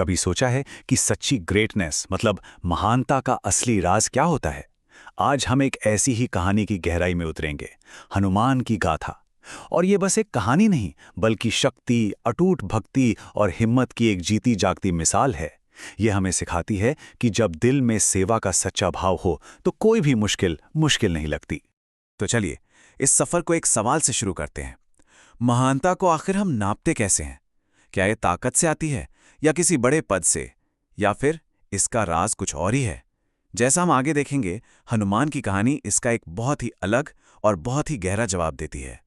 कभी सोचा है कि सच्ची ग्रेटनेस मतलब महानता का असली राज क्या होता है? आज हम एक ऐसी ही कहानी की गहराई में उतरेंगे, हनुमान की गाथा। और ये बस एक कहानी नहीं, बल्कि शक्ति, अटूट भक्ति और हिम्मत की एक जीती जागती मिसाल है। ये हमें सिखाती है कि जब दिल में सेवा का सच्चा भाव हो तो कोई भी मुश्किल मुश्किल नहीं लगती। तो चलिए इस सफर को एक सवाल से शुरू करते हैं। महानता को आखिर हम नापते कैसे हैं? क्या ये ताकत से आती है या किसी बड़े पद से, या फिर इसका राज कुछ और ही है? जैसा हम आगे देखेंगे, हनुमान की कहानी इसका एक बहुत ही अलग और बहुत ही गहरा जवाब देती है।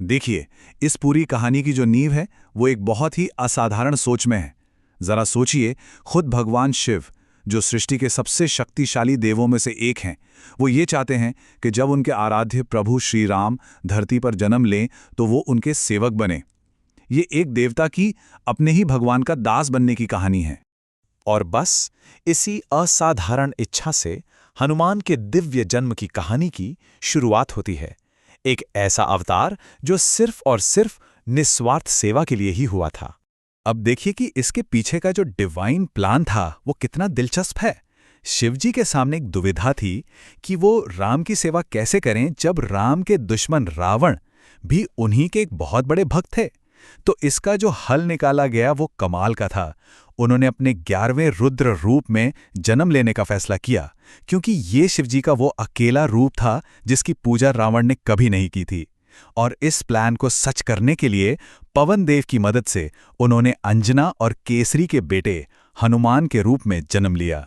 देखिए, इस पूरी कहानी की जो नींव है वो एक बहुत ही असाधारण सोच में है। जरा सोचिए, खुद भगवान शिव, जो सृष्टि के सबसे शक्तिशाली देवों में से एक हैं, वो ये चाहते हैं कि जब उनके आराध्य प्रभु श्री राम धरती पर जन्म लें तो वो उनके सेवक बने। ये एक देवता की अपने ही भगवान का दास बनने की कहानी है। और बस इसी असाधारण इच्छा से हनुमान के दिव्य जन्म की कहानी की शुरुआत होती है। एक ऐसा अवतार जो सिर्फ और सिर्फ निस्वार्थ सेवा के लिए ही हुआ था। अब देखिए कि इसके पीछे का जो डिवाइन प्लान था वो कितना दिलचस्प है। शिवजी के सामने एक दुविधा थी कि वो राम की सेवा कैसे करें जब राम के दुश्मन रावण भी उन्हीं के एक बहुत बड़े भक्त थे। तो इसका जो हल निकाला गया वो कमाल का था। उन्होंने अपने 11वें रुद्र रूप में जन्म लेने का फैसला किया, क्योंकि ये शिवजी का वो अकेला रूप था जिसकी पूजा रावण ने कभी नहीं की थी। और इस प्लान को सच करने के लिए पवन देव की मदद से उन्होंने अंजना और केसरी के बेटे हनुमान के रूप में जन्म लिया।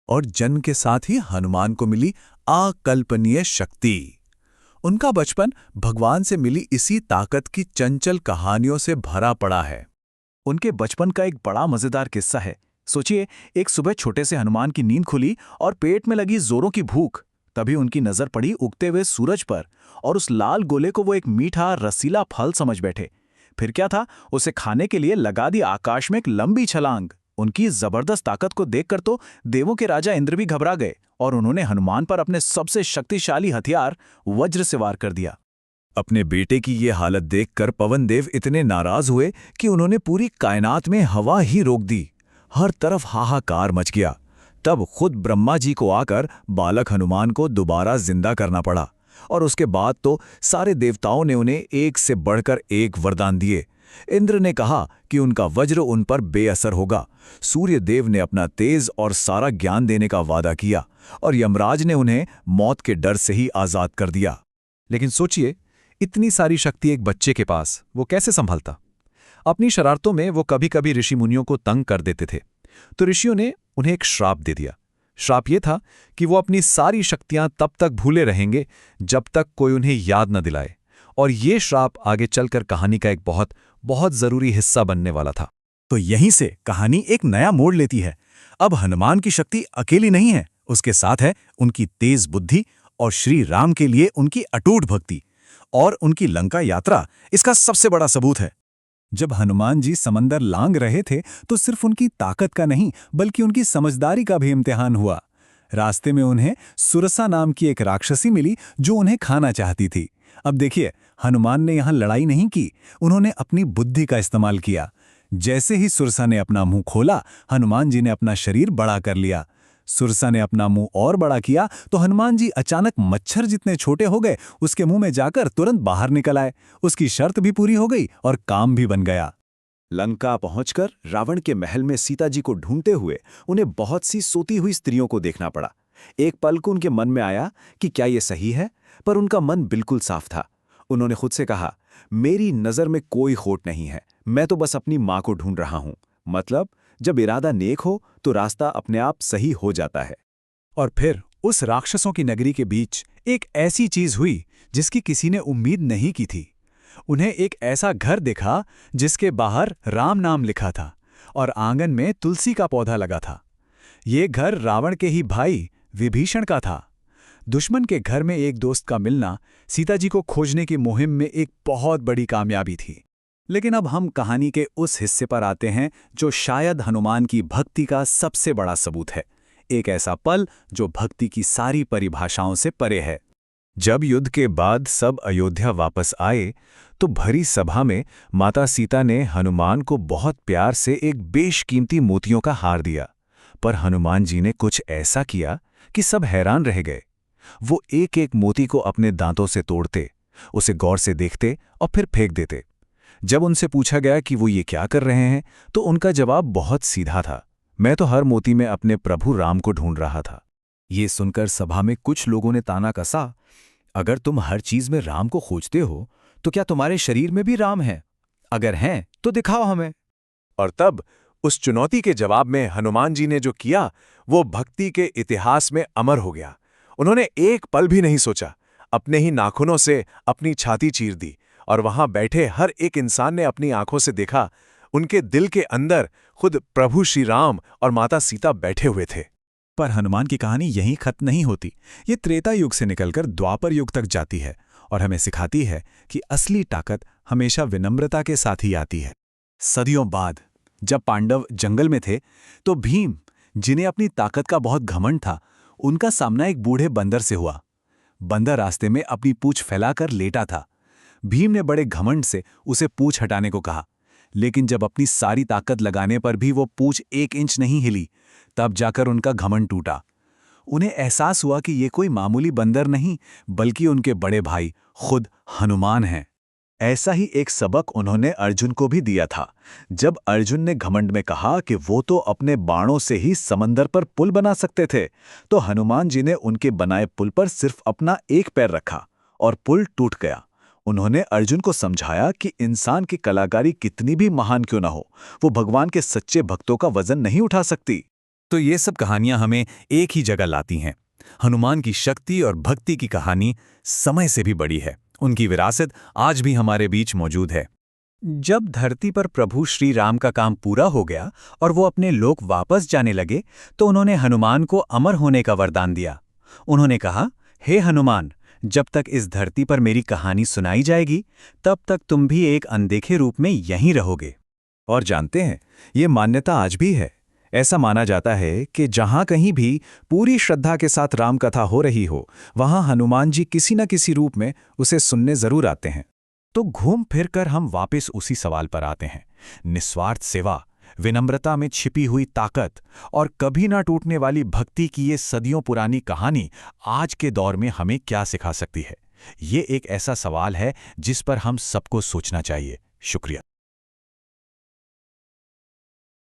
और जन्म के साथ ही हनुमान को मिली अकल्पनीय शक्ति। उनका बचपन भगवान से मिली इसी ताकत की चंचल कहानियों से भरा पड़ा है। उनके बचपन का एक बड़ा मजेदार किस्सा है। सोचिए, एक सुबह छोटे से हनुमान की नींद खुली और पेट में लगी जोरों की भूख। तभी उनकी नजर पड़ी उगते हुए सूरज पर, और उस लाल गोले को वो एक मीठा रसीला फल समझ बैठे। फिर क्या था, उसे खाने के लिए लगा दी आकाश में एक लंबी छलांग। उनकी जबरदस्त ताकत को देखकर तो देवों के राजा इंद्र भी घबरा गए, और उन्होंने हनुमान पर अपने सबसे शक्तिशाली हथियार वज्र से वार कर दिया। अपने बेटे की ये हालत देखकर पवन देव इतने नाराज हुए कि उन्होंने पूरी कायनात में हवा ही रोक दी। हर तरफ हाहाकार मच गया। तब खुद ब्रह्मा जी को आकर बालक हनुमान को दोबारा जिंदा करना पड़ा, और उसके बाद तो सारे देवताओं ने उन्हें एक से बढ़कर एक वरदान दिए। इंद्र ने कहा कि उनका वज्र उन पर बेअसर होगा, सूर्य देव ने अपना तेज और सारा ज्ञान देने का वादा किया, और यमराज ने उन्हें मौत के डर से ही आजाद कर दिया। लेकिन सोचिए, इतनी सारी शक्ति एक बच्चे के पास वो कैसे संभलता? अपनी शरारतों में वो कभी कभी ऋषि मुनियों को तंग कर देते थे। तो ऋषियों ने उन्हें एक श्राप दे दिया। श्राप ये था कि वो अपनी सारी शक्तियां तब तक भूले रहेंगे जब तक कोई उन्हें याद न दिलाए। और ये श्राप आगे चलकर कहानी का एक बहुत बहुत जरूरी हिस्सा बनने वाला था। तो यहीं से कहानी एक नया मोड़ लेती है। अब हनुमान की शक्ति अकेली नहीं है, उसके साथ है उनकी तेज बुद्धि और श्री राम के लिए उनकी अटूट भक्ति। और उनकी लंका यात्रा इसका सबसे बड़ा सबूत है। जब हनुमान जी समंदर लांघ रहे थे तो सिर्फ उनकी ताकत का नहीं बल्कि उनकी समझदारी का भी इम्तिहान हुआ। रास्ते में उन्हें सुरसा नाम की एक राक्षसी मिली जो उन्हें खाना चाहती थी। अब देखिए, हनुमान ने यहां लड़ाई नहीं की, उन्होंने अपनी बुद्धि का इस्तेमाल किया। जैसे ही सुरसा ने अपना मुंह खोला, हनुमान जी ने अपना शरीर बड़ा कर लिया। सुरसा ने अपना मुंह और बड़ा किया तो हनुमान जी अचानक मच्छर जितने छोटे हो गए, उसके मुंह में जाकर तुरंत बाहर निकल आए। उसकी शर्त भी पूरी हो गई और काम भी बन गया। लंका पहुंचकर रावण के महल में सीता जी को ढूंढते हुए उन्हें बहुत सी सोती हुई स्त्रियों को देखना पड़ा। एक पल को उनके मन में आया कि क्या ये सही है, पर उनका मन बिल्कुल साफ था। उन्होंने खुद से कहा, मेरी नजर में कोई खोट नहीं है, मैं तो बस अपनी मां को ढूंढ रहा हूं। मतलब जब इरादा नेक हो तो रास्ता अपने आप सही हो जाता है। और फिर उस राक्षसों की नगरी के बीच एक ऐसी चीज हुई जिसकी किसी ने उम्मीद नहीं की थी। उन्हें एक ऐसा घर दिखा जिसके बाहर राम नाम लिखा था और आंगन में तुलसी का पौधा लगा था। ये घर रावण के ही भाई विभीषण का था। दुश्मन के घर में एक दोस्त का मिलना सीता जी को खोजने की मुहिम में एक बहुत बड़ी कामयाबी थी। लेकिन अब हम कहानी के उस हिस्से पर आते हैं जो शायद हनुमान की भक्ति का सबसे बड़ा सबूत है। एक ऐसा पल जो भक्ति की सारी परिभाषाओं से परे है। जब युद्ध के बाद सब अयोध्या वापस आए तो भरी सभा में माता सीता ने हनुमान को बहुत प्यार से एक बेशकीमती मोतियों का हार दिया। पर हनुमान जी ने कुछ ऐसा किया कि सब हैरान रह गए। वो एक एक मोती को अपने दांतों से तोड़ते, उसे गौर से देखते और फिर फेंक देते। जब उनसे पूछा गया कि वो ये क्या कर रहे हैं, तो उनका जवाब बहुत सीधा था, मैं तो हर मोती में अपने प्रभु राम को ढूंढ रहा था। ये सुनकर सभा में कुछ लोगों ने ताना कसा, अगर तुम हर चीज में राम को खोजते हो तो क्या तुम्हारे शरीर में भी राम है? अगर हैं तो दिखाओ हमें। और तब उस चुनौती के जवाब में हनुमान जी ने जो किया वो भक्ति के इतिहास में अमर हो गया। उन्होंने एक पल भी नहीं सोचा, अपने ही नाखूनों से अपनी छाती चीर दी और वहां बैठे हर एक इंसान ने अपनी आंखों से देखा, उनके दिल के अंदर खुद प्रभु श्री राम और माता सीता बैठे हुए थे। पर हनुमान की कहानी यहीं खत्म नहीं होती। ये त्रेता युग से निकलकर द्वापर युग तक जाती है और हमें सिखाती है कि असली ताकत हमेशा विनम्रता के साथ ही आती है। सदियों बाद जब पांडव जंगल में थे तो भीम, जिन्हें अपनी ताकत का बहुत घमंड था, उनका सामना एक बूढ़े बंदर से हुआ। बंदर रास्ते में अपनी पूंछ फैलाकर लेटा था। भीम ने बड़े घमंड से उसे पूंछ हटाने को कहा, लेकिन जब अपनी सारी ताकत लगाने पर भी वो पूंछ 1 इंच नहीं हिली, तब जाकर उनका घमंड टूटा। उन्हें एहसास हुआ कि ये कोई मामूली बंदर नहीं, बल्कि उनके बड़े भाई खुद हनुमान हैं। ऐसा ही एक सबक उन्होंने अर्जुन को भी दिया था। जब अर्जुन ने घमंड में कहा कि वो तो अपने बाणों से ही समंदर पर पुल बना सकते थे, तो हनुमान जी ने उनके बनाए पुल पर सिर्फ अपना एक पैर रखा और पुल टूट गया। उन्होंने अर्जुन को समझाया कि इंसान की कलाकारी कितनी भी महान क्यों ना हो, वो भगवान के सच्चे भक्तों का वजन नहीं उठा सकती। तो ये सब कहानियां हमें एक ही जगह लाती हैं। हनुमान की शक्ति और भक्ति की कहानी समय से भी बड़ी है। उनकी विरासत आज भी हमारे बीच मौजूद है। जब धरती पर प्रभु श्री राम का काम पूरा हो गया और वो अपने लोक वापस जाने लगे, तो उन्होंने हनुमान को अमर होने का वरदान दिया। उन्होंने कहा, हे हनुमान, जब तक इस धरती पर मेरी कहानी सुनाई जाएगी, तब तक तुम भी एक अनदेखे रूप में यहीं रहोगे। और जानते हैं, ये मान्यता आज भी है। ऐसा माना जाता है कि जहां कहीं भी पूरी श्रद्धा के साथ राम कथा हो रही हो, वहां हनुमान जी किसी न किसी रूप में उसे सुनने जरूर आते हैं। तो घूम फिर कर हम वापस उसी सवाल पर आते हैं। निस्वार्थ सेवा, विनम्रता में छिपी हुई ताकत और कभी ना टूटने वाली भक्ति की ये सदियों पुरानी कहानी आज के दौर में हमें क्या सिखा सकती है? ये एक ऐसा सवाल है जिस पर हम सबको सोचना चाहिए। शुक्रिया।